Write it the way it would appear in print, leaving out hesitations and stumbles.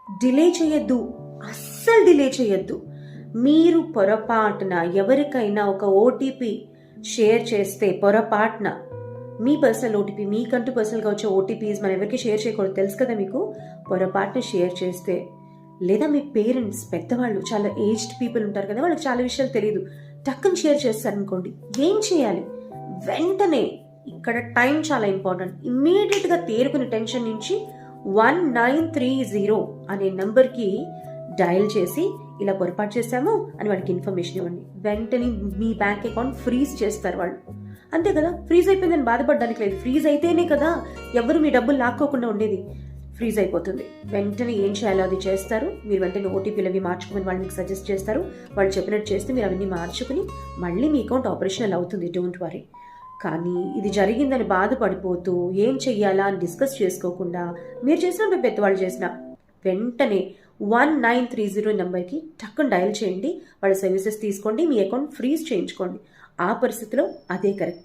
Delay చేయొద్దు, అస్సలు delay చేయొద్దు. మీరు పొరపాటున ఎవరికైనా ఒక ఓటీపీ షేర్ చేస్తే, పొరపాటున మీ పర్సనల్ ఓటీపీ, మీకంటూ పర్సనల్గా వచ్చే ఓటీపీస్ మనం ఎవరికి షేర్ చేయకూడదు, తెలుసు కదా మీకు. పొరపాటున షేర్ చేస్తే, లేదా మీ పేరెంట్స్, పెద్దవాళ్ళు, చాలా ఏజ్డ్ పీపుల్ ఉంటారు కదా, వాళ్ళకి చాలా విషయాలు తెలియదు, టక్కుని షేర్ చేస్తారనుకోండి, ఏం చేయాలి? వెంటనే, ఇక్కడ టైం చాలా ఇంపార్టెంట్, ఇమ్మీడియట్గా తేరుకుని టెన్షన్ నుంచి 1930 అనే నంబర్కి డయల్ చేసి ఇలా పొరపాటు చేశాము అని వాళ్ళకి ఇన్ఫర్మేషన్ ఇవ్వండి. వెంటనే మీ బ్యాంక్ అకౌంట్ ఫ్రీజ్ చేస్తారు వాళ్ళు. అంతే కదా, ఫ్రీజ్ అయిపోయిందని బాధపడడానికి లేదు. ఫ్రీజ్ అయితేనే కదా ఎవరు మీ డబ్బులు లాక్కోకుండా ఉండేది. ఫ్రీజ్ అయిపోతుంది. వెంటనే ఏం చేయాలో అది చేస్తారు. మీరు వెంటనే ఓటీపీలు అవి మార్చుకుని వాళ్ళు మీకు సజెస్ట్ చేస్తారు. వాళ్ళు చెప్పినట్టు చేస్తే మీరు అవన్నీ మార్చుకుని మళ్ళీ మీ అకౌంట్ ఆపరేషనల్ అవుతుంది. Don't worry. కానీ ఇది జరిగిందని బాధపడిపోతూ ఏం చెయ్యాలా అని డిస్కస్ చేసుకోకుండా, మీరు చేసినప్పుడు పెద్దవాళ్ళు చేసిన వెంటనే 1930 నెంబర్కి టక్కుని డయల్ చేయండి. వాళ్ళ సర్వీసెస్ తీసుకోండి, మీ అకౌంట్ ఫ్రీజ్ చేయించుకోండి. ఆ పరిస్థితిలో అదే కరెక్ట్.